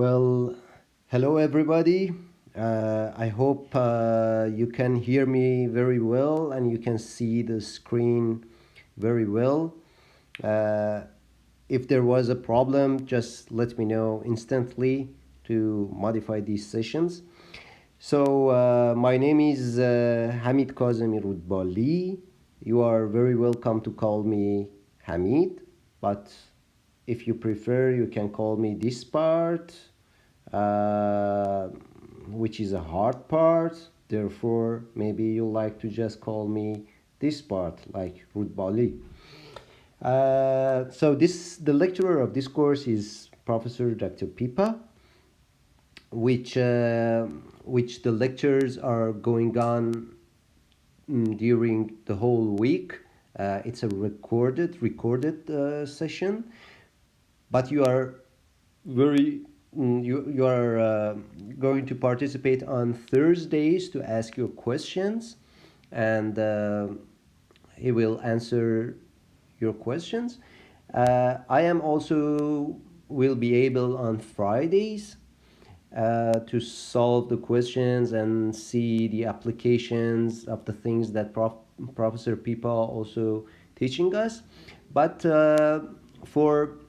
Well, hello everybody. I hope you can hear me very well and you can see the screen very well. Uh, if there was a problem, just let me know instantly to modify these sessions. My name is Hamid Kazemi Rudbali. You are very welcome to call me Hamid, but if you prefer, you can call me this part, uh, which is a hard part. Therefore, maybe you like to just call me this part, like Rudbali. The lecturer of this course is Professor Dr. Pipa, which uh, which the lectures are going on during the whole week. It's a recorded session, but you are very you are going to participate on Thursdays to ask your questions, and he will answer your questions. I am also will be able on Fridays to solve the questions and see the applications of the things that Professor Pipa also teaching us. But for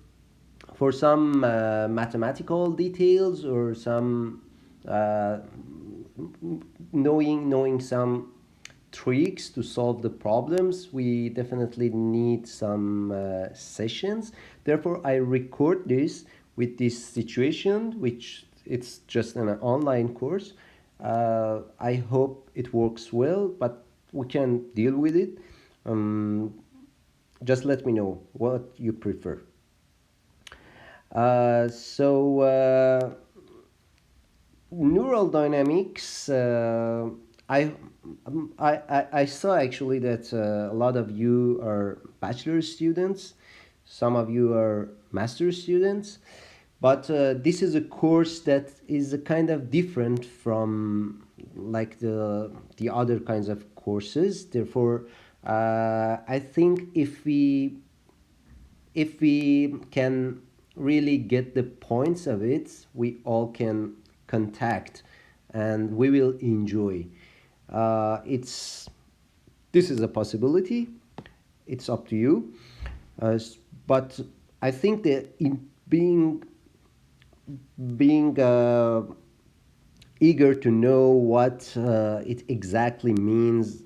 for some mathematical details or some uh, knowing some tricks to solve the problems, we definitely need some sessions. Therefore, I record this with this situation, which it's just an online course. I hope it works well, but we can deal with it. Um, just let me know what you prefer. Uh, so, uh, Neural dynamics. I saw actually that a lot of you are bachelor students, some of you are master students, but this is a course that is a kind of different from like the other kinds of courses. Therefore, I think if we can really get the points of it, we all can contact and we will enjoy. It's This is a possibility. It's up to you. But I think that in being eager to know what it exactly means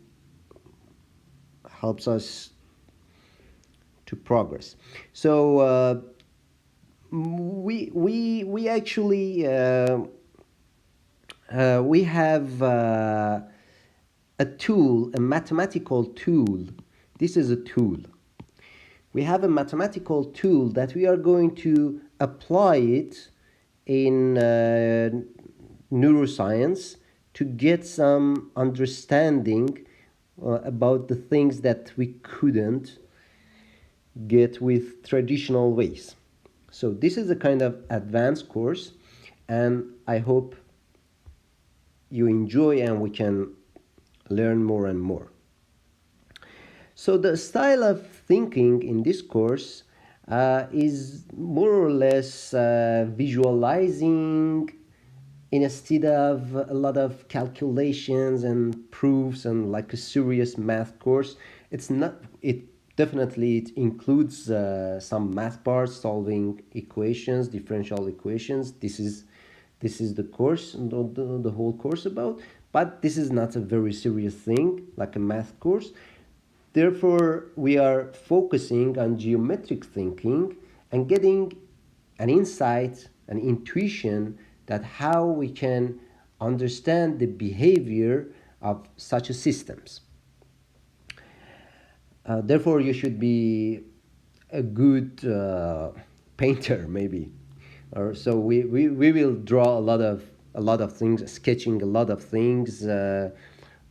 helps us to progress. We actually we have a tool, a mathematical tool. This is a tool. We have a mathematical tool that we are going to apply it in neuroscience to get some understanding about the things that we couldn't get with traditional ways. So this is a kind of advanced course, and I hope you enjoy and we can learn more and more. So the style of thinking in this course is more or less visualizing instead of a lot of calculations and proofs and like a serious math course. It's not it Definitely it includes some math parts, solving equations, differential equations. This is the course, the whole course about, but this is not a very serious thing like a math course. Therefore, we are focusing on geometric thinking and getting an insight, an intuition that how we can understand the behavior of such systems. Therefore, you should be a good painter, maybe. Or so we will draw a lot of things, sketching a lot of things.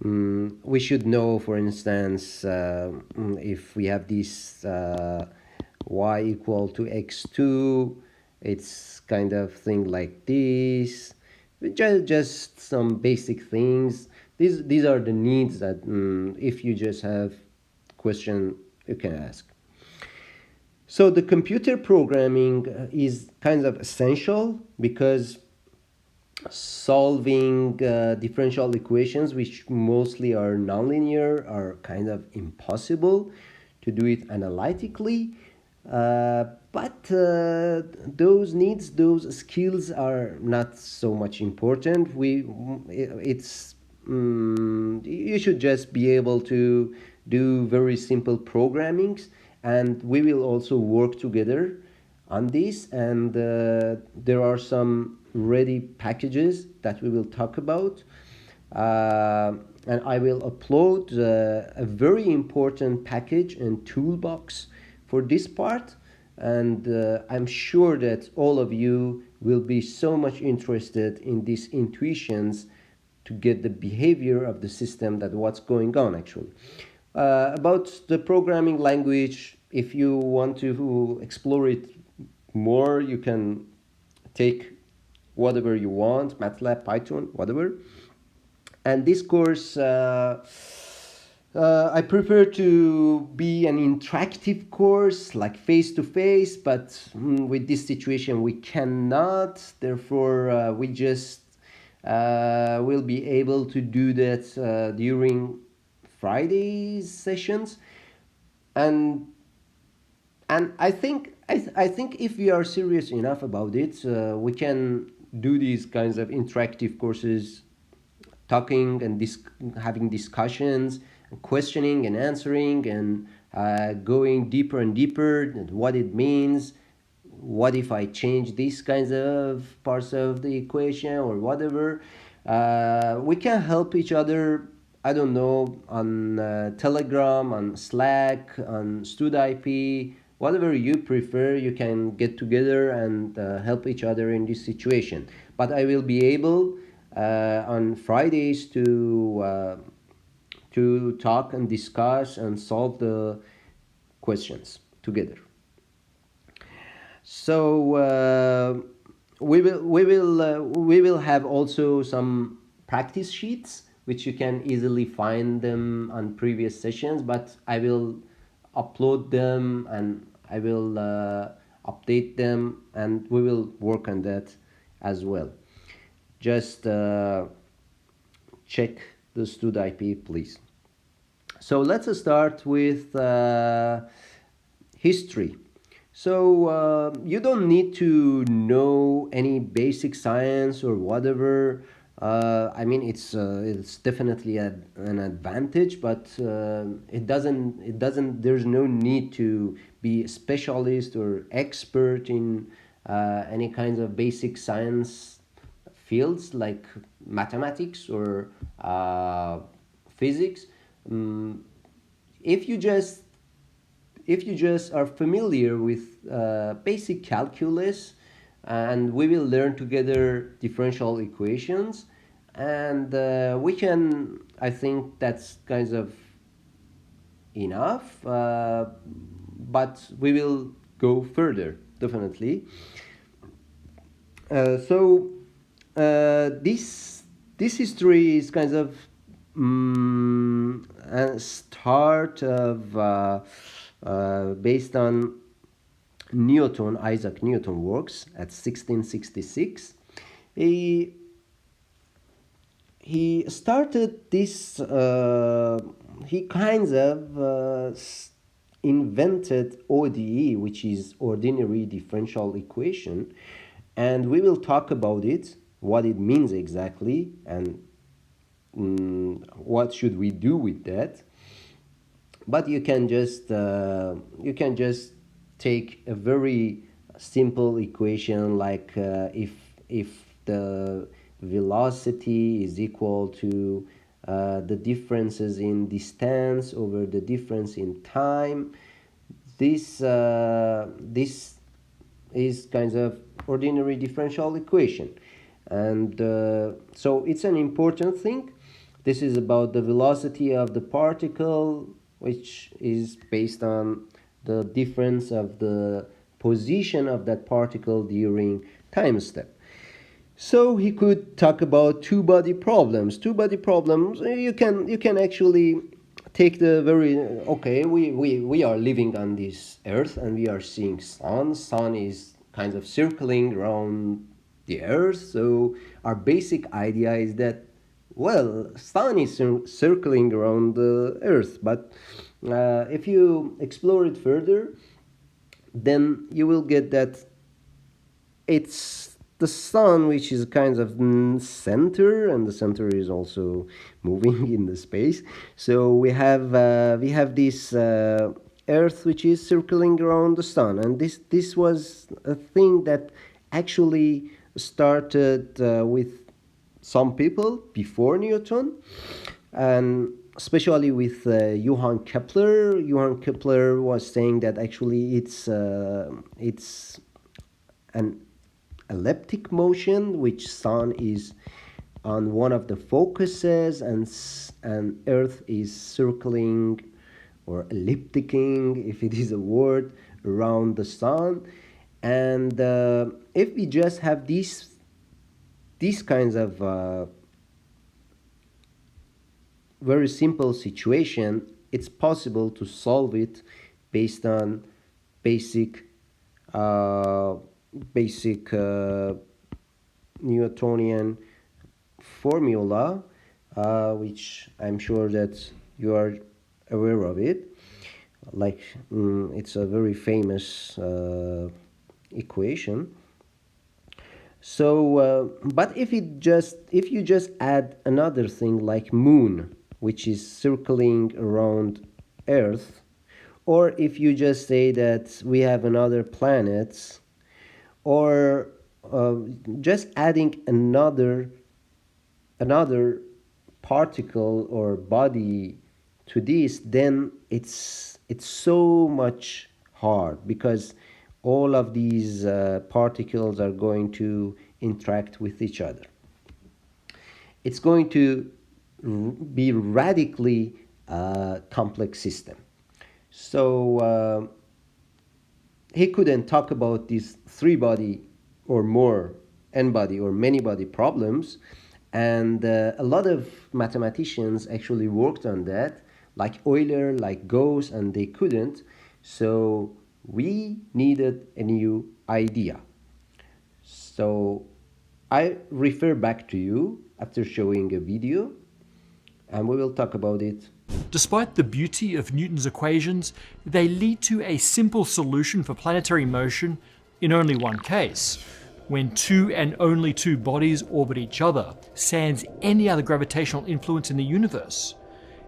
We should know, for instance, if we have this y equal to x2, it's kind of thing like this. Just some basic things. These are the needs that if you just have question you can ask. So the computer programming is kind of essential because solving differential equations, which mostly are nonlinear, are kind of impossible to do it analytically. But those skills are not so much important. You should just be able to do very simple programmings, and we will also work together on this. And there are some ready packages that we will talk about. And I will upload a very important package and toolbox for this part. And I'm sure that all of you will be so much interested in these intuitions to get the behavior of the system, that what's going on actually. About the programming language, if you want to explore it more, you can take whatever you want, MATLAB, Python, whatever. And this course, I prefer to be an interactive course, like face to face, but with this situation we cannot. Therefore, we just will be able to do that during Friday's sessions. And I think if we are serious enough about it, we can do these kinds of interactive courses, talking and having discussions, questioning and answering, and going deeper and deeper and what it means. What if I change these kinds of parts of the equation or whatever? We can help each other. I don't know, on Telegram, on Slack, on StudIP, whatever you prefer. You can get together and help each other in this situation. But I will be able on Fridays to talk and discuss and solve the questions together. So we will have also some practice sheets, which you can easily find them on previous sessions. But I will upload them, and I will update them, and we will work on that as well. Just check the StudIP, please. So let's start with history. So you don't need to know any basic science or whatever. I mean, it's definitely an advantage, but it doesn't. There's no need to be a specialist or expert in any kinds of basic science fields like mathematics or physics. Mm, if you just are familiar with basic calculus, and we will learn together differential equations, and we can, I think that's kind of enough, but we will go further, definitely. So this history is kind of a start of based on Isaac Newton works at 1666. He started this. He kind of invented ODE, which is ordinary differential equation, and we will talk about it, what it means exactly, and what should we do with that. But you can just take a very simple equation, like if the velocity is equal to the differences in distance over the difference in time. This is kind of ordinary differential equation, and so it's an important thing. This is about the velocity of the particle, which is based on the difference of the position of that particle during time step. So he could talk about two-body problems. Two-body problems, you can actually take the very okay, we are living on this earth and we are seeing sun is kind of circling around the earth. So our basic idea is that, well, sun is circling around the earth, but if you explore it further, then you will get that it's the sun which is kind of center, and the center is also moving in the space. So we have this earth which is circling around the sun, and this was a thing that actually started with some people before Newton, and especially with Johann Kepler. Johann Kepler was saying that actually it's an elliptic motion, which sun is on one of the focuses, and Earth is circling or ellipticing, if it is a word, around the sun. And if we just have these kinds of very simple situation, it's possible to solve it based on basic Newtonian formula, which I'm sure that you are aware of it. Like it's a very famous equation. So, but if you just add another thing like moon, which is circling around Earth, or if you just say that we have another planet, or just adding another particle or body to this, then it's so much hard, because all of these particles are going to interact with each other. It's going to be radically complex system. So he couldn't talk about these three body or more n-body or many body problems, and a lot of mathematicians actually worked on that, like Euler, like Gauss, and they couldn't. So we needed a new idea. So I refer back to you after showing a video, and we will talk about it. Despite the beauty of Newton's equations, they lead to a simple solution for planetary motion in only one case, when two and only two bodies orbit each other, sans any other gravitational influence in the universe.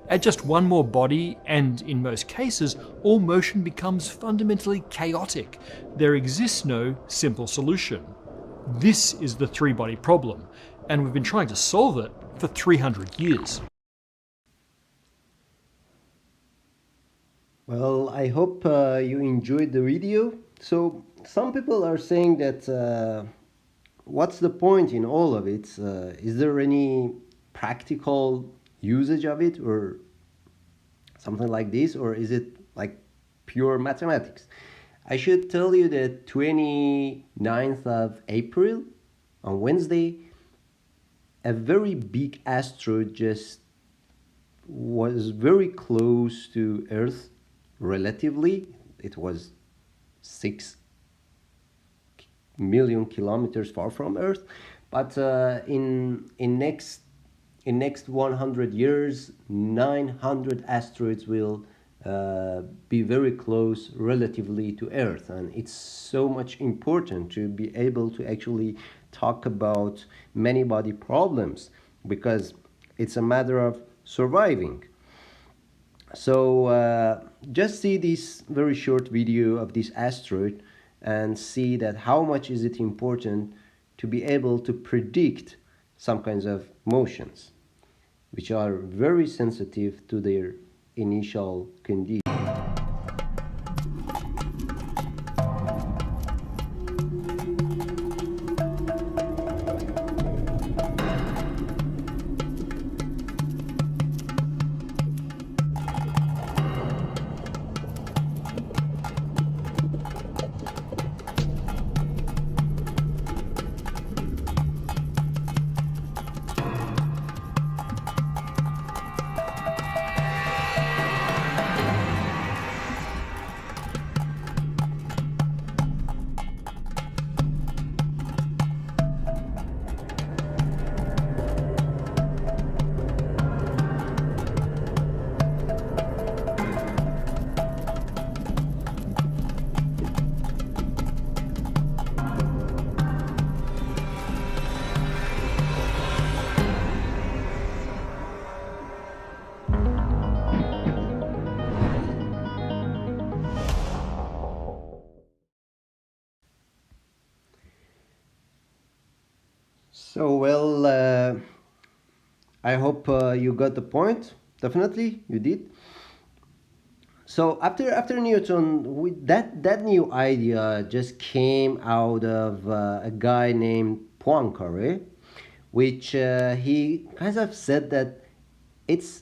Add just one more body, and in most cases, all motion becomes fundamentally chaotic. There exists no simple solution. This is the three-body problem, and we've been trying to solve it for 300 years. Well, I hope you enjoyed the video. So some people are saying that what's the point in all of it? Is there any practical usage of it or something like this, or is it like pure mathematics? I should tell you that 29th of April, on Wednesday, a very big asteroid just was very close to Earth. Relatively, it was 6 million kilometers far from Earth, but in next 100 years, 900 asteroids will be very close relatively to Earth, and it's so much important to be able to actually talk about many body problems, because it's a matter of surviving. So just see this very short video of this asteroid and see that how much is it important to be able to predict some kinds of motions, which are very sensitive to their initial condition. So, well, I hope you got the point. Definitely, you did. So after Newton, that new idea just came out of a guy named Poincaré, which he kind of said that it's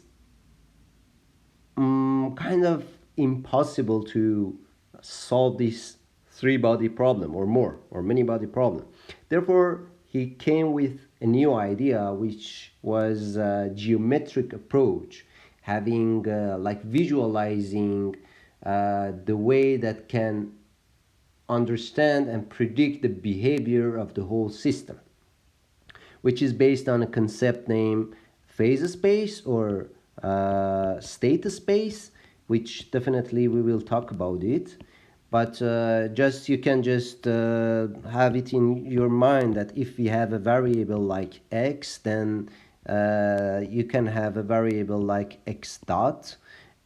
kind of impossible to solve this three body problem or more or many body problem. Therefore, he came with a new idea, which was a geometric approach, having like visualizing the way that can understand and predict the behavior of the whole system, which is based on a concept named phase space or state space, which definitely we will talk about it. But just you can just have it in your mind that if we have a variable like x, then you can have a variable like x dot,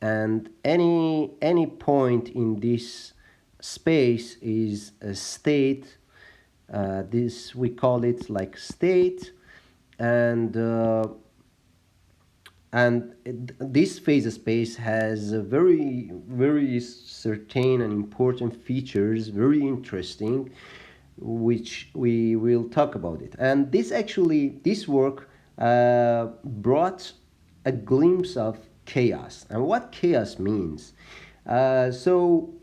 and any point in this space is a state. This we call it like state, and this phase space has a very certain and important features, very interesting, which we will talk about it. And this work brought a glimpse of chaos and what chaos means. So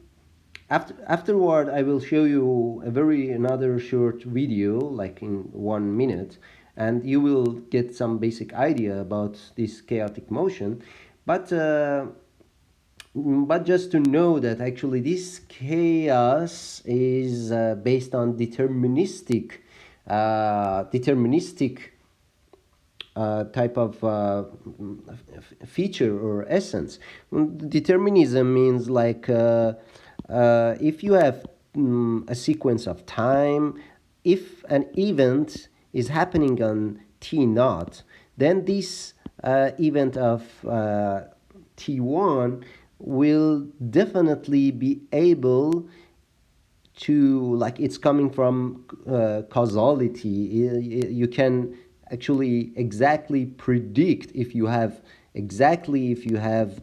afterward, I will show you another short video, like in 1 minute, and you will get some basic idea about this chaotic motion. But just to know that actually this chaos is based on deterministic type of feature or essence. Determinism means like if you have a sequence of time, if an event is happening on t naught, then this event of t1 will definitely be able to, like, it's coming from causality. You can actually exactly predict if you have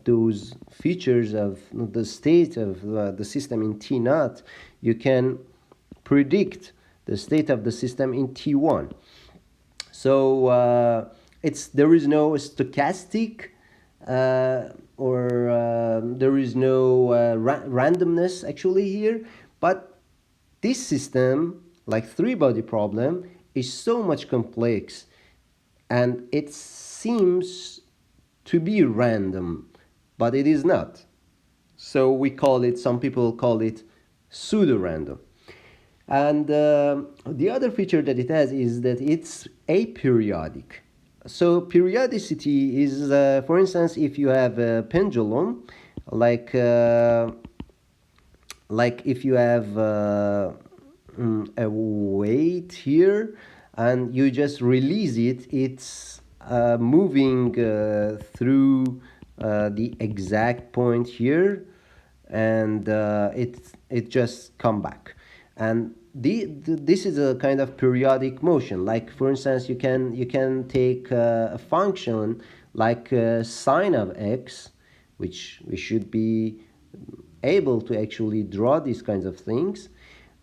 those features of the state of the system in t naught, you can predict the state of the system in t1. So there is no stochastic or there is no randomness actually here, but this system, like three body problem, is so much complex and it seems to be random, but it is not. So some people call it pseudo-random. And the other feature that it has is that it's aperiodic. So periodicity is, for instance, if you have a pendulum, like if you have a weight here and you just release it, it's moving through the exact point here, and it just come back. And this is a kind of periodic motion. Like, for instance, you can take a function like sine of x, which we should be able to actually draw these kinds of things,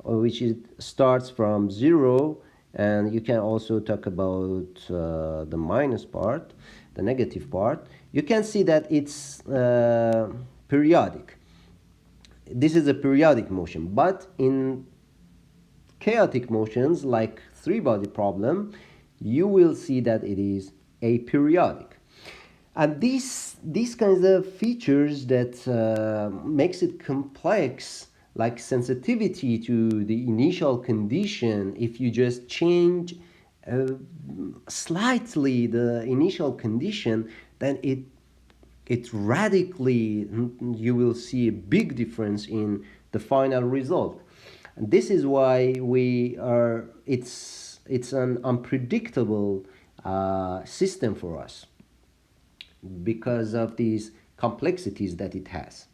which it starts from 0, and you can also talk about the minus part, the negative part. You can see that it's periodic. This is a periodic motion, but in chaotic motions like three body problem, you will see that it is aperiodic. And these kinds of features that makes it complex, like sensitivity to the initial condition, if you just change slightly the initial condition, then it radically, you will see a big difference in the final result. And this is why it's an unpredictable system for us because of these complexities that it has.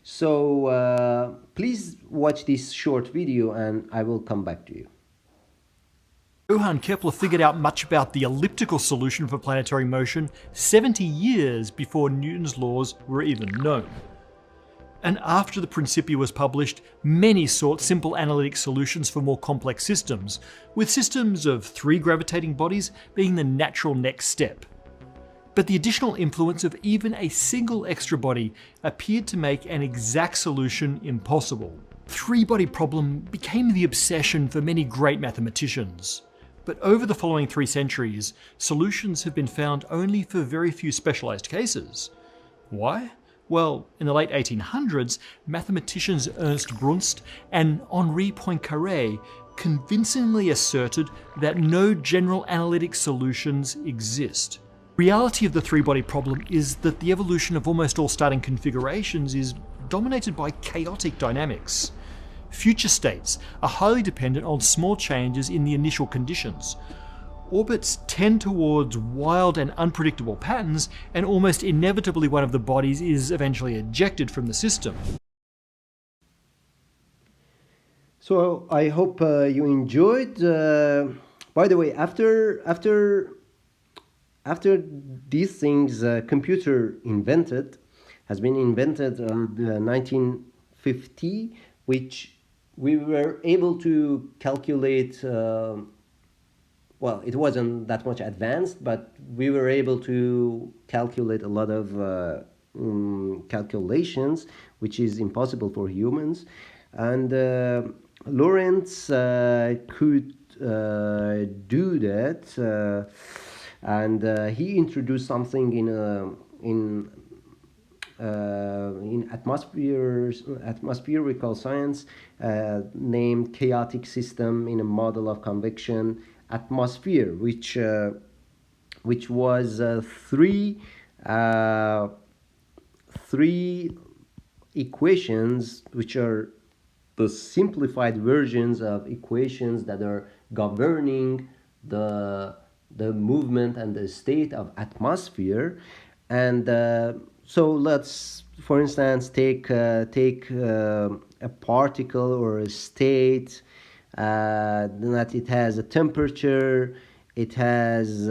So please watch this short video and I will come back to you. Johann Kepler figured out much about the elliptical solution for planetary motion 70 years before Newton's laws were even known. And after the Principia was published, many sought simple analytic solutions for more complex systems, with systems of 3 gravitating bodies being the natural next step. But the additional influence of even a single extra body appeared to make an exact solution impossible. 3-body problem became the obsession for many great mathematicians. But over the following 3 centuries, solutions have been found only for very few specialized cases. Why? Well, in the late 1800s, mathematicians Ernst Brunst and Henri Poincaré convincingly asserted that no general analytic solutions exist. The reality of the 3-body problem is that the evolution of almost all starting configurations is dominated by chaotic dynamics. Future states are highly dependent on small changes in the initial conditions. Orbits tend towards wild and unpredictable patterns, and almost inevitably one of the bodies is eventually ejected from the system. So I hope you enjoyed. By the way, after these things, computer has been invented in 1950, which we were able to calculate. Well, it wasn't that much advanced, but we were able to calculate a lot of calculations, which is impossible for humans. And Lorentz could do that, and he introduced something in atmospherical science named chaotic system in a model of convection atmosphere, which was three equations, which are the simplified versions of equations that are governing the movement and the state of atmosphere. And so let's, for instance, take a particle or a state that it has a temperature, it has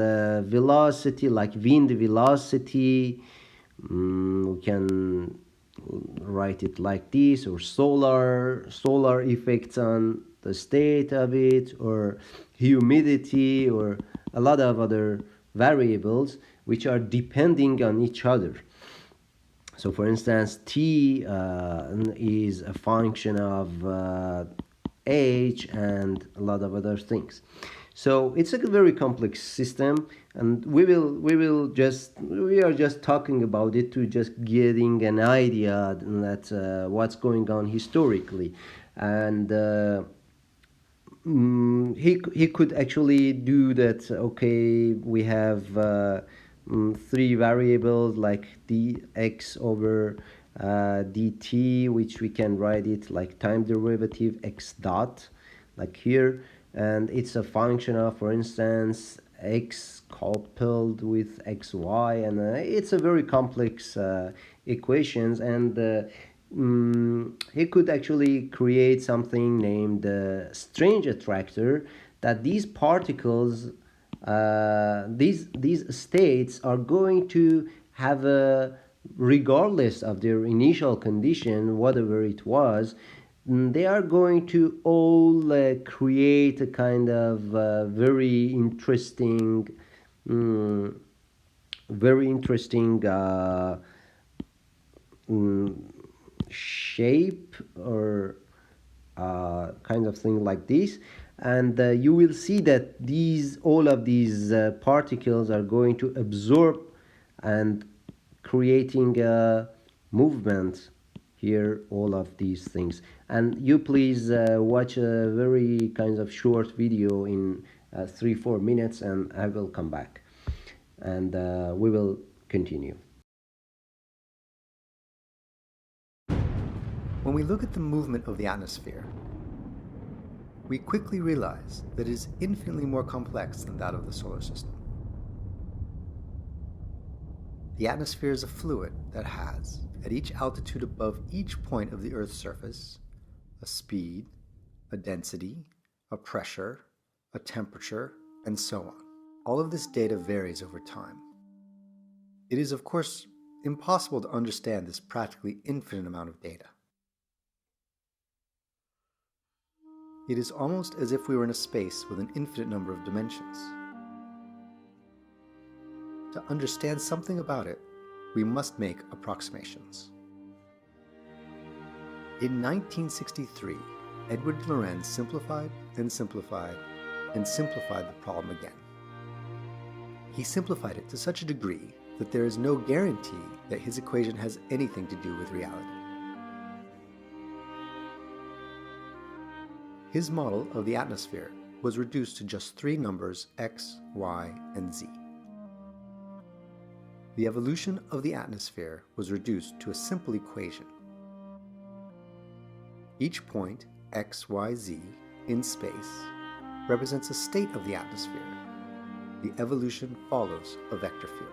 velocity, like wind velocity. We can write it like this, or solar effects on the state of it, or humidity, or a lot of other variables which are depending on each other. So for instance, t is a function of h and a lot of other things. So it's a very complex system, and we are just talking about it to just getting an idea that what's going on historically. And he could actually do that. Okay, we have 3 variables like dx over dt, which we can write it like time derivative x dot, like here, and it's a function of, for instance, x coupled with xy, and it's a very complex equations. And he could actually create something named strange attractor, that these particles, these states are going to have a, regardless of their initial condition, whatever it was, they are going to all create a kind of very interesting shape, or kind of thing like this. And you will see that all of these particles are going to absorb and creating a movement here, all of these things. And you please watch a very kind of short video in 3-4 minutes, and I will come back and we will continue. When we look at the movement of the atmosphere, we quickly realize that it is infinitely more complex than that of the solar system. The atmosphere is a fluid that has, at each altitude above each point of the Earth's surface, a speed, a density, a pressure, a temperature, and so on. All of this data varies over time. It is, of course, impossible to understand this practically infinite amount of data. It is almost as if we were in a space with an infinite number of dimensions. To understand something about it, we must make approximations. In 1963, Edward Lorenz simplified and simplified and simplified the problem again. He simplified it to such a degree that there is no guarantee that his equation has anything to do with reality. His model of the atmosphere was reduced to just three numbers x, y, and z. The evolution of the atmosphere was reduced to a simple equation. Each point, x, y, z, in space represents a state of the atmosphere. The evolution follows a vector field.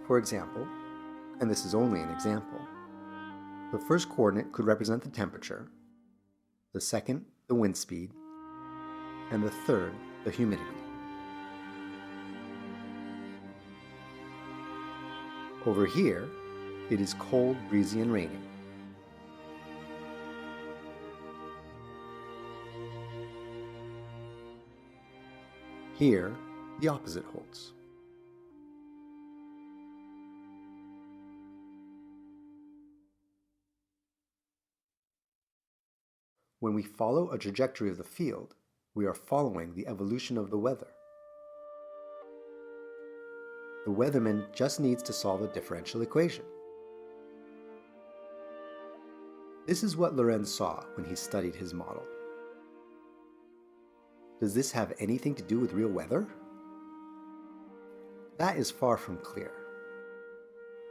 For example, and this is only an example, the first coordinate could represent the temperature, the second, the wind speed, and the third, the humidity. Over here, it is cold, breezy, and rainy. Here, the opposite holds. When we follow a trajectory of the field, we are following the evolution of the weather. The weatherman just needs to solve a differential equation. This is what Lorenz saw when he studied his model. Does this have anything to do with real weather? That is far from clear.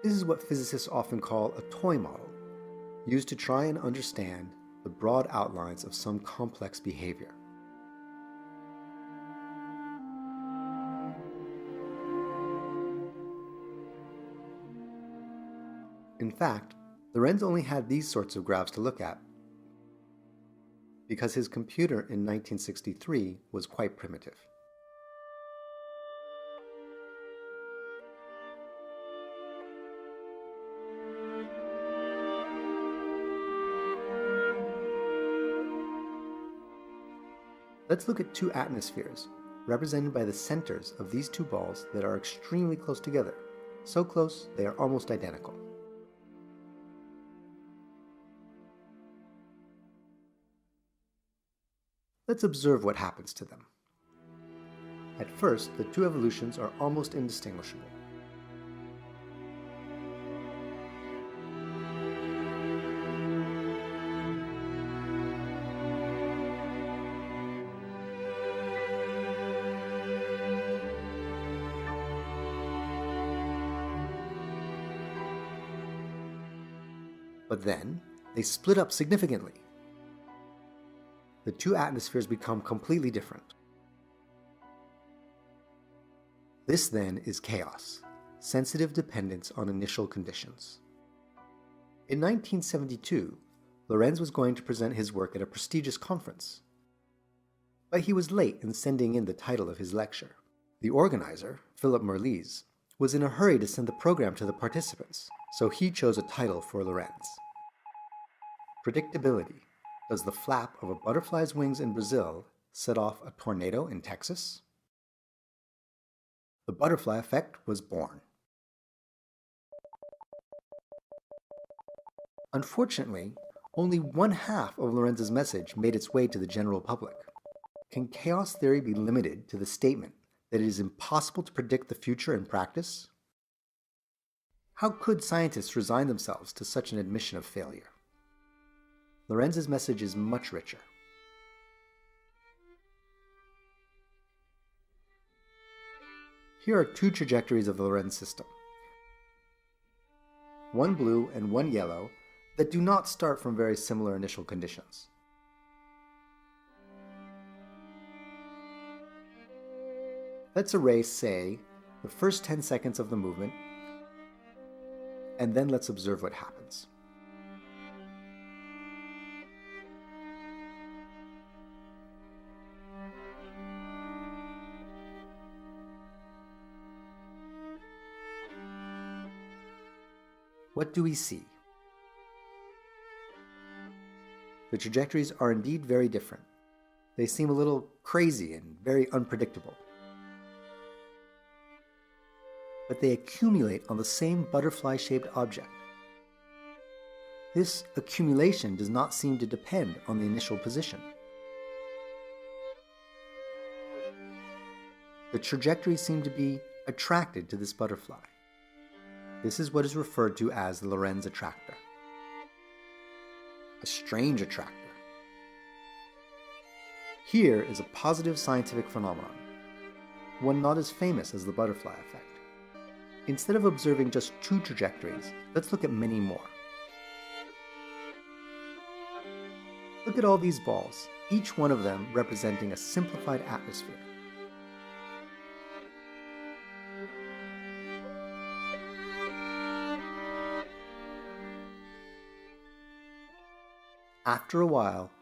This is what physicists often call a toy model, used to try and understand the broad outlines of some complex behavior. In fact, Lorenz only had these sorts of graphs to look at because his computer in 1963 was quite primitive. Let's look at two atmospheres, represented by the centers of these two balls that are extremely close together, so close they are almost identical. Let's observe what happens to them. At first, the two evolutions are almost indistinguishable. But then, they split up significantly. The two atmospheres become completely different. This then is chaos, sensitive dependence on initial conditions. In 1972, Lorenz was going to present his work at a prestigious conference, but he was late in sending in the title of his lecture. The organizer, Philip Mirrlees, was in a hurry to send the program to the participants, so he chose a title for Lorenz. Predictability. Does the flap of a butterfly's wings in Brazil set off a tornado in Texas? The butterfly effect was born. Unfortunately, only one half of Lorenz's message made its way to the general public. Can chaos theory be limited to the statement that it is impossible to predict the future in practice? How could scientists resign themselves to such an admission of failure? Lorenz's message is much richer. Here are two trajectories of the Lorenz system. One blue and one yellow that do not start from very similar initial conditions. Let's erase, say, the first 10 seconds of the movement, and then let's observe what happens. what do we see? The trajectories are indeed very different. They seem a little crazy and very unpredictable. But they accumulate on the same butterfly-shaped object. This accumulation does not seem to depend on the initial position. The trajectories seem to be attracted to this butterfly. This is what is referred to as the Lorentz attractor. A strange attractor. Here is a positive scientific phenomenon, one not as famous as the butterfly effect. Instead of observing just two trajectories, let's look at many more. Look at all these balls, each one of them representing a simplified atmosphere. After a while,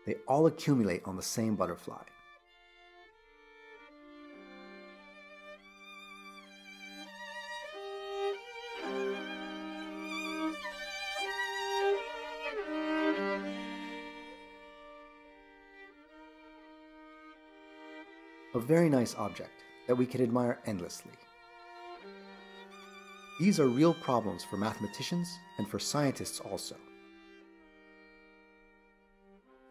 they all accumulate on the same butterfly. A very nice object that we can admire endlessly. These are real problems for mathematicians and for scientists also.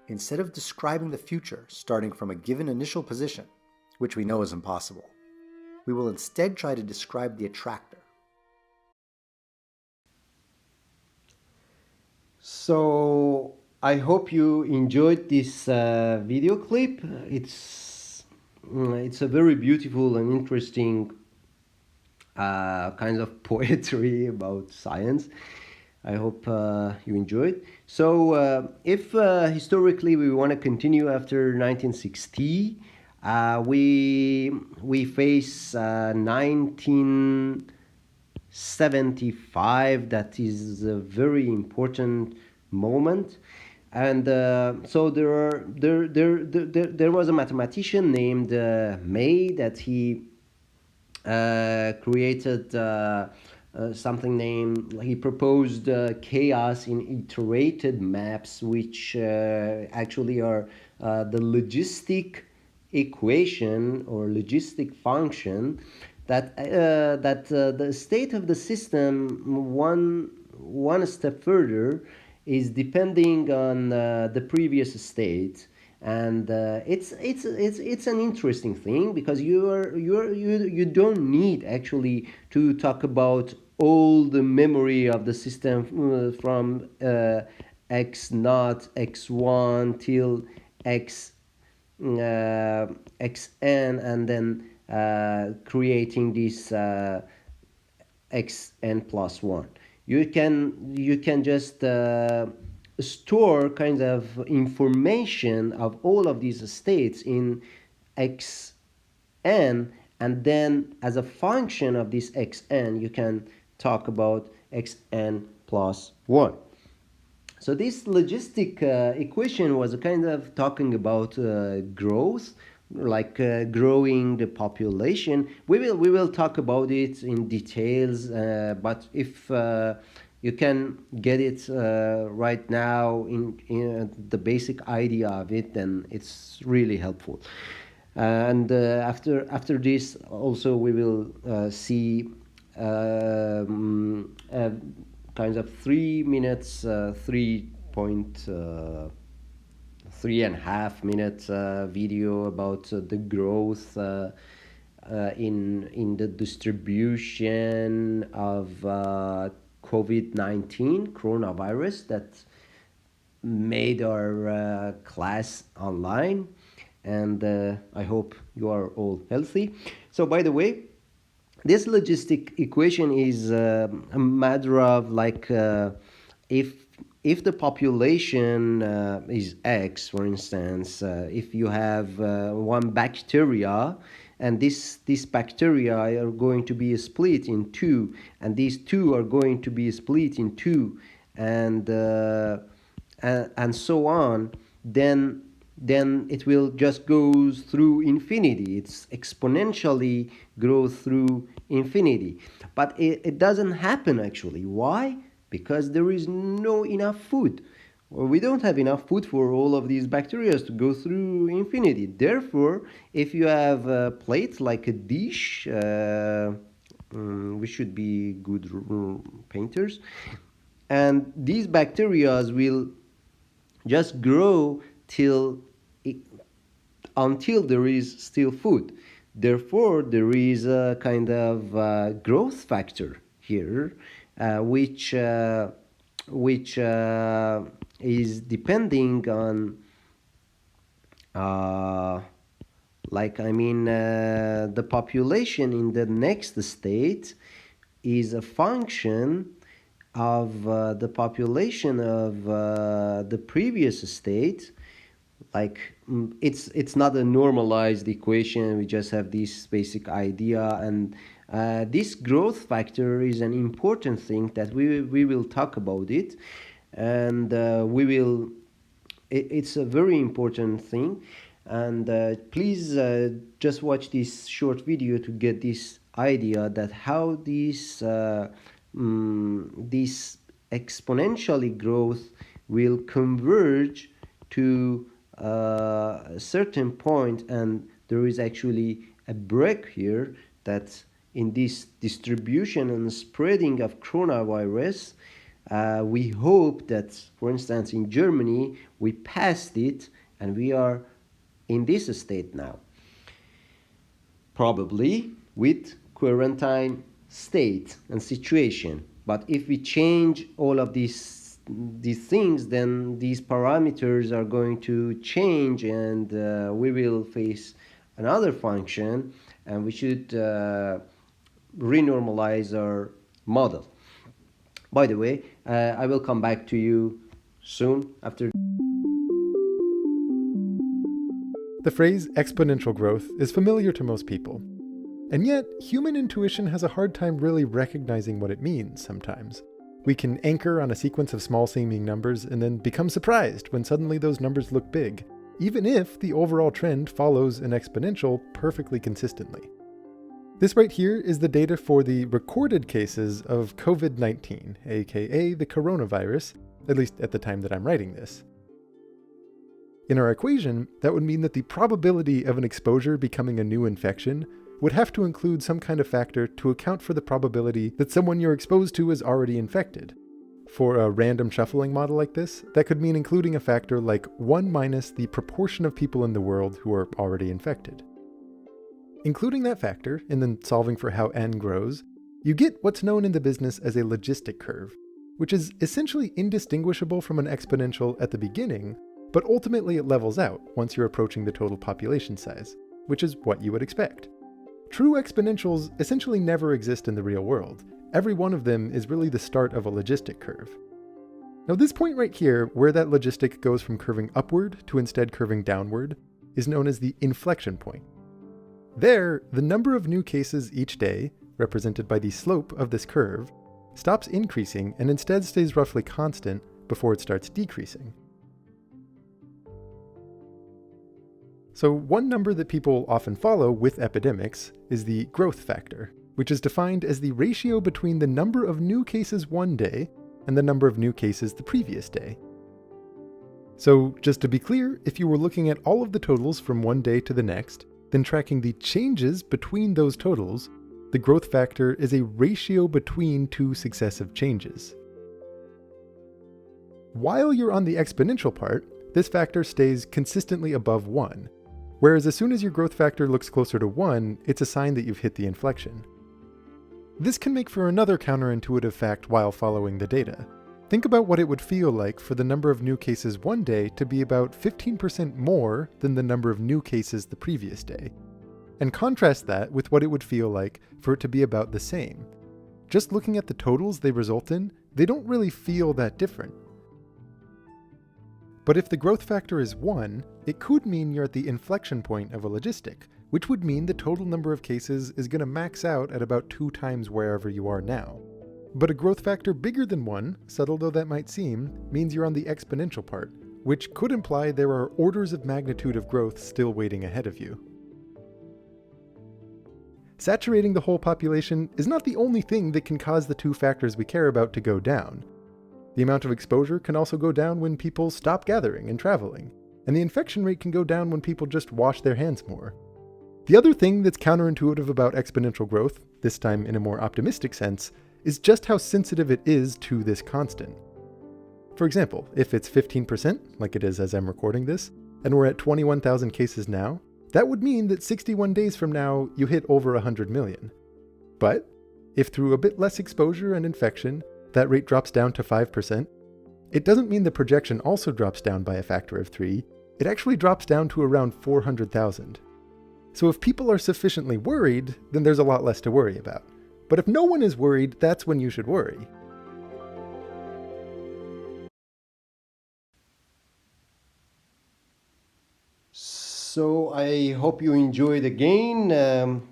Instead of describing the future starting from a given initial position, which we know is impossible, we will instead try to describe the attractor. So I hope you enjoyed this video clip. It's a very beautiful and interesting kind of poetry about science. I hope you enjoyed. So if historically we want to continue after 1960, we face 1975. That is a very important moment. And so there was a mathematician named May that he created something named, he proposed chaos in iterated maps, which actually are the logistic equation or logistic function that the state of the system one step further is depending on the previous state. And it's an interesting thing, because you don't need actually to talk about all the memory of the system from x naught, x1 till xn, and then creating this xn plus 1. You can just store kind of information of all of these states in xn, and then as a function of this xn you can talk about xn plus 1. So this logistic equation was a kind of talking about growth, like growing the population. We will talk about it in details, but if you can get it right now in the basic idea of it, then it's really helpful. And after this also we will see kind of 3 minutes, 3.5 minutes video about the growth in the distribution of COVID-19 coronavirus that made our class online. And I hope you are all healthy. So by the way, this logistic equation is a matter of like if the population is X, for instance, if you have one bacteria, and this bacteria are going to be split in two, and these two are going to be split in two, and so on, then then it will just go through infinity. It's exponentially grow through infinity. But it doesn't happen actually. Why? Because there is no enough food. Well, we don't have enough food for all of these bacteria to go through infinity. Therefore, if you have a plate like a dish, we should be good painters, and these bacteria will just grow until there is still food. Therefore, there is a kind of growth factor here, which is depending on, the population in the next state is a function of the population of the previous state. It's not a normalized equation. We just have this basic idea, and this growth factor is an important thing that we will talk about it, and it's a very important thing. And please just watch this short video to get this idea that how this exponentially growth will converge to a certain point, and there is actually a break here that in this distribution and spreading of coronavirus, we hope that, for instance, in Germany, we passed it and we are in this state now, probably with quarantine state and situation. But if we change all of these things, then these parameters are going to change, and we will face another function, and we should renormalize our model. By the way, I will come back to you soon after. The phrase exponential growth is familiar to most people. And yet, human intuition has a hard time really recognizing what it means sometimes. We can anchor on a sequence of small-seeming numbers and then become surprised when suddenly those numbers look big, even if the overall trend follows an exponential perfectly consistently. This right here is the data for the recorded cases of COVID-19, aka the coronavirus, at least at the time that I'm writing this. In our equation, that would mean that the probability of an exposure becoming a new infection would have to include some kind of factor to account for the probability that someone you're exposed to is already infected. For a random shuffling model like this, that could mean including a factor like 1 minus the proportion of people in the world who are already infected. Including that factor, and then solving for how n grows, you get what's known in the business as a logistic curve, which is essentially indistinguishable from an exponential at the beginning, but ultimately it levels out once you're approaching the total population size, which is what you would expect. True exponentials essentially never exist in the real world. Every one of them is really the start of a logistic curve. Now this point right here, where that logistic goes from curving upward to instead curving downward, is known as the inflection point. There, the number of new cases each day, represented by the slope of this curve, stops increasing and instead stays roughly constant before it starts decreasing. So one number that people often follow with epidemics is the growth factor, which is defined as the ratio between the number of new cases one day and the number of new cases the previous day. So just to be clear, if you were looking at all of the totals from one day to the next, then tracking the changes between those totals, the growth factor is a ratio between two successive changes. While you're on the exponential part, this factor stays consistently above 1, whereas as soon as your growth factor looks closer to 1, it's a sign that you've hit the inflection. This can make for another counterintuitive fact while following the data. Think about what it would feel like for the number of new cases one day to be about 15% more than the number of new cases the previous day. And contrast that with what it would feel like for it to be about the same. Just looking at the totals they result in, they don't really feel that different. But if the growth factor is 1, it could mean you're at the inflection point of a logistic, which would mean the total number of cases is going to max out at about 2 times wherever you are now. But a growth factor bigger than 1, subtle though that might seem, means you're on the exponential part, which could imply there are orders of magnitude of growth still waiting ahead of you. Saturating the whole population is not the only thing that can cause the two factors we care about to go down. The amount of exposure can also go down when people stop gathering and traveling, and the infection rate can go down when people just wash their hands more. The other thing that's counterintuitive about exponential growth, this time in a more optimistic sense, is just how sensitive it is to this constant. For example, if it's 15%, like it is as I'm recording this, and we're at 21,000 cases now, that would mean that 61 days from now you hit over 100 million. But if through a bit less exposure and infection, that rate drops down to 5%, it doesn't mean the projection also drops down by a factor of 3, it actually drops down to around 400,000. So if people are sufficiently worried, then there's a lot less to worry about. But if no one is worried, that's when you should worry. So I hope you enjoyed again.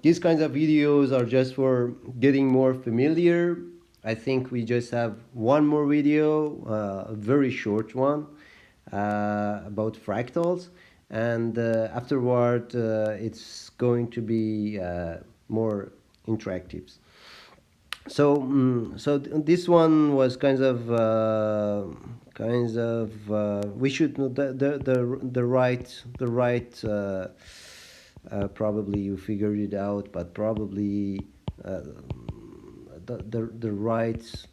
These kinds of videos are just for getting more familiar. I think we just have one more video, a very short one, about fractals. And afterward, it's going to be more interactive. So this one was we should know the right probably you figured it out, but probably the right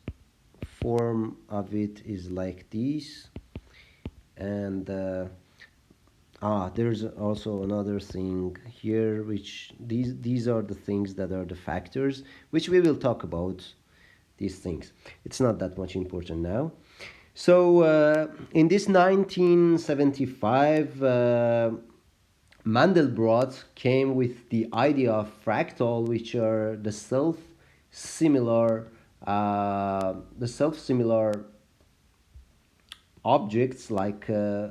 form of it is like this. And there's also another thing here, which these are the things that are the factors, which we will talk about these things. It's not that much important now. So in this 1975, Mandelbrot came with the idea of fractal, which are the self-similar objects like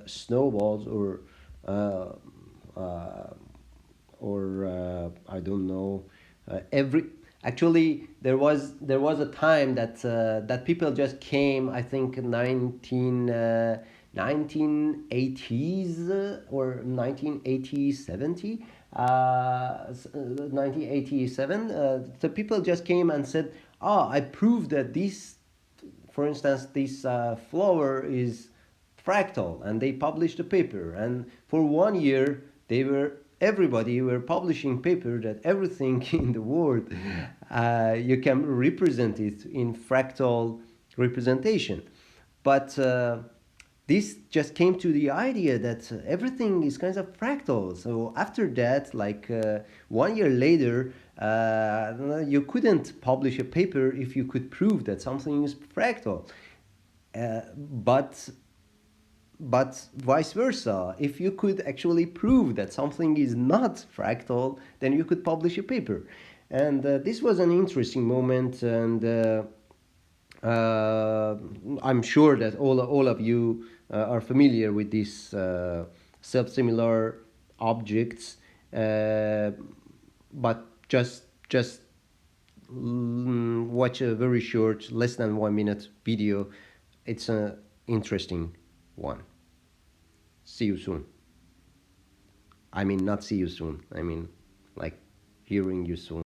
snowballs or I don't know. Actually, there was a time that people just came. I think 1980s or 1970. 1987. The people just came and said, I proved that this, for instance, this flower is fractal, and they published a paper, and for 1 year everybody were publishing paper that everything in the world you can represent it in fractal representation. But this just came to the idea that everything is kind of fractal. So after that, like 1 year later, you couldn't publish a paper if you could prove that something is fractal. But vice versa, if you could actually prove that something is not fractal, then you could publish a paper. And this was an interesting moment, and I'm sure that all of you are familiar with these self-similar objects, but just watch a very short, less than 1 minute video. It's an interesting one. See you soon. I mean, not see you soon. I mean, like hearing you soon.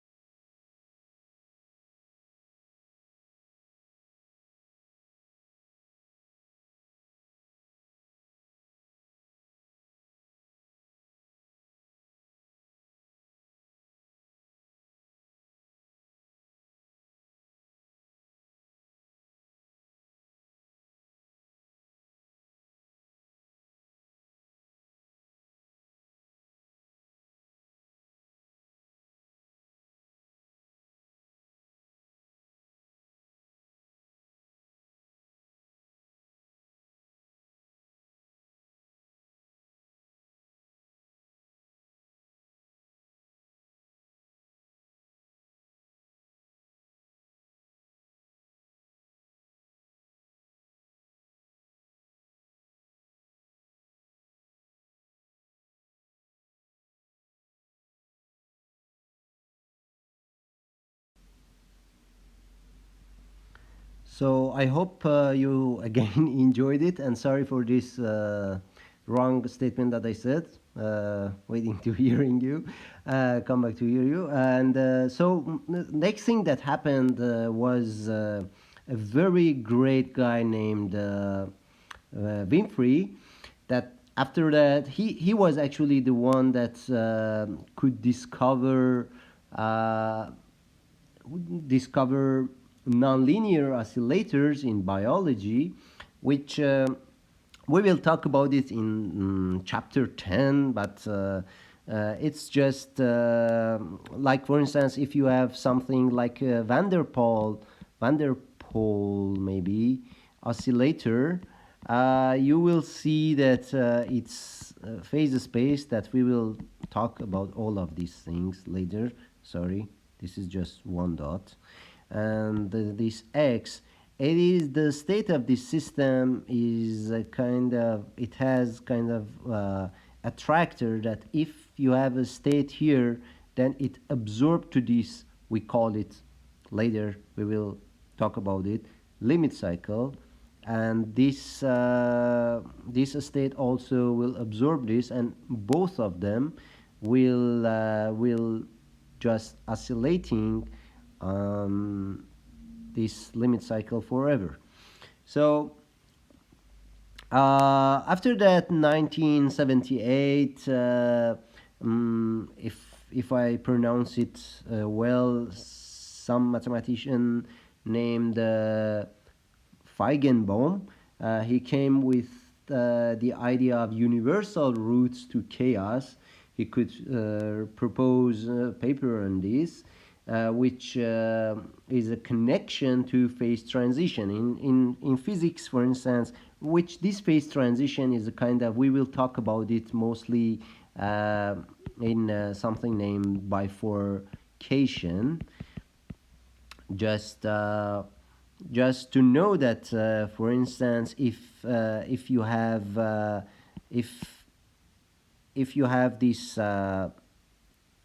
So I hope you again enjoyed it, and sorry for this wrong statement that I said. Waiting to hearing you, come back to hear you. And next thing that happened was a very great guy named Winfrey. That after that he was actually the one that could uh, discover nonlinear oscillators in biology, which we will talk about it in chapter 10, but it's just like, for instance, if you have something like a Vanderpool maybe oscillator, you will see that it's phase space, that we will talk about all of these things later. Sorry, this is just one dot. And this X, it is the state of this system is a kind of, it has kind of attractor that if you have a state here, then it absorbs to this, we call it, later we will talk about it, limit cycle. And this state also will absorb this, and both of them will just oscillating this limit cycle forever. So after that, 1978, if I pronounce it well, some mathematician named Feigenbaum, he came with the idea of universal roots to chaos. He could propose a paper on this, which is a connection to phase transition. In physics, for instance, which this phase transition is a kind of, we will talk about it mostly in something named bifurcation. Just to know that, for instance, if you have if you have this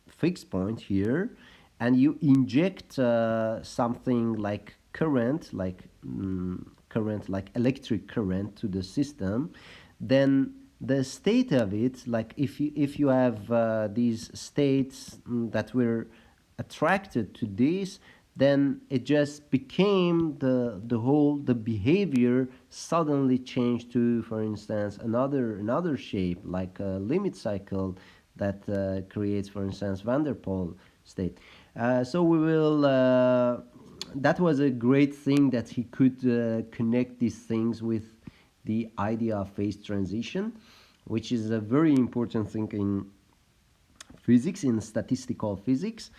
fixed point here, and you inject something like current, like electric current to the system, then the state of it, like if you have these states that were attracted to this, then it just became the behavior suddenly changed to, for instance, another shape, like a limit cycle that creates, for instance, Vanderpool state. So we will. That was a great thing that he could connect these things with the idea of phase transition, which is a very important thing in physics, in statistical physics.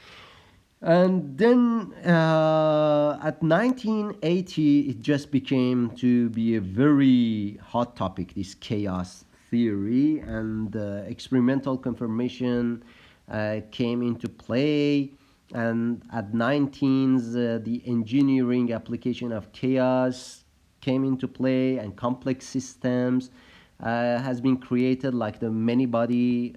And then at 1980, it just became to be a very hot topic, this chaos theory, and experimental confirmation came into play. And at 19s, the engineering application of chaos came into play, and complex systems has been created, like the many-body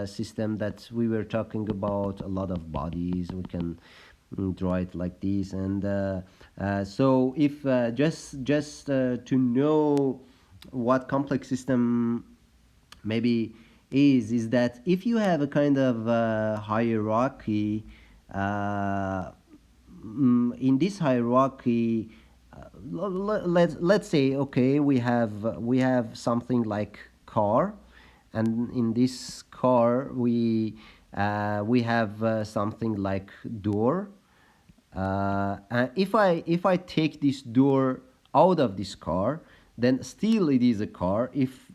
system that we were talking about. A lot of bodies, we can draw it like this. And so if just to know what complex system maybe is that if you have a kind of hierarchy, in this hierarchy, let's say, okay, we have something like car, and in this car we have something like door. And if I take this door out of this car, then still it is a car.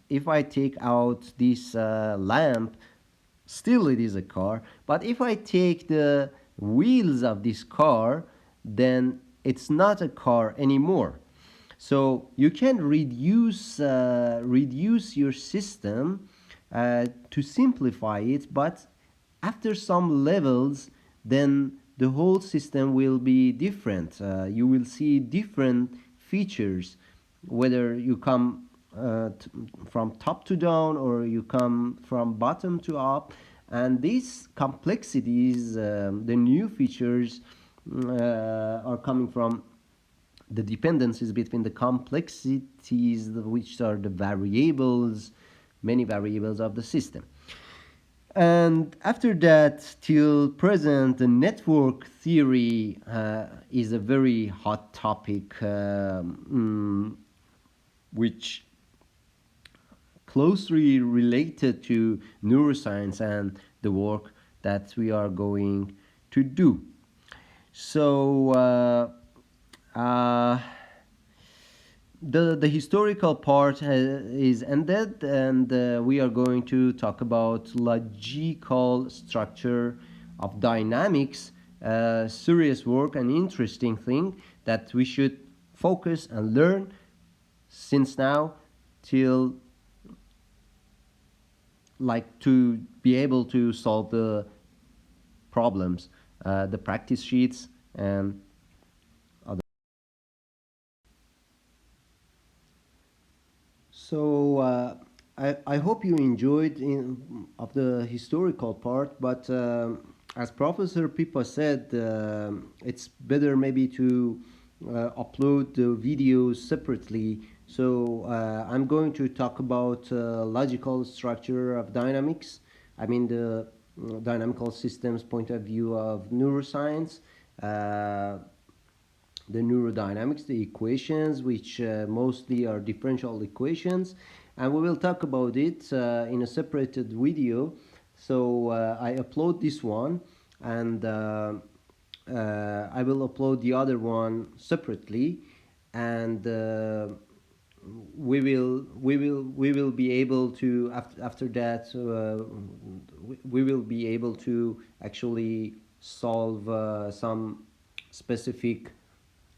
If I take out this lamp, still it is a car. But if I take the wheels of this car, then it's not a car anymore. So you can reduce your system to simplify it, but after some levels, then the whole system will be different. You will see different features, whether you come from top to down or you come from bottom to up. And these complexities, the new features are coming from the dependencies between the complexities, which are the variables, many variables of the system. And after that, till present, the network theory is a very hot topic, which closely related to neuroscience and the work that we are going to do. So the historical part is ended, and we are going to talk about logical structure of dynamics, serious work and interesting thing that we should focus and learn since now till like to be able to solve the problems, the practice sheets and other. So I hope you enjoyed of the historical part, but as Professor Pipa said, it's better maybe to upload the videos separately. So I'm going to talk about logical structure of dynamics. I mean the dynamical systems point of view of neuroscience, the neurodynamics, the equations, which mostly are differential equations, and we will talk about it in a separated video. So I upload this one, and I will upload the other one separately, and we will be able to after that we will be able to actually solve some specific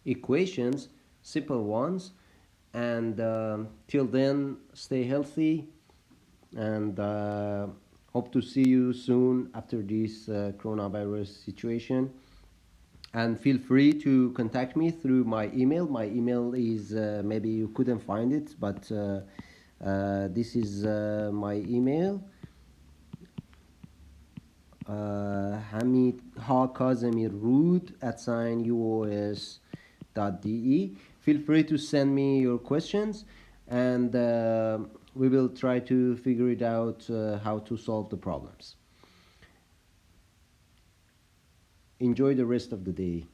equations, simple ones, and till then, stay healthy, and hope to see you soon after this coronavirus situation. And feel free to contact me through my email. My email is maybe you couldn't find it, but this is my email. Hamid Kazemi Rood @uos.de. Feel free to send me your questions, and we will try to figure it out how to solve the problems. Enjoy the rest of the day.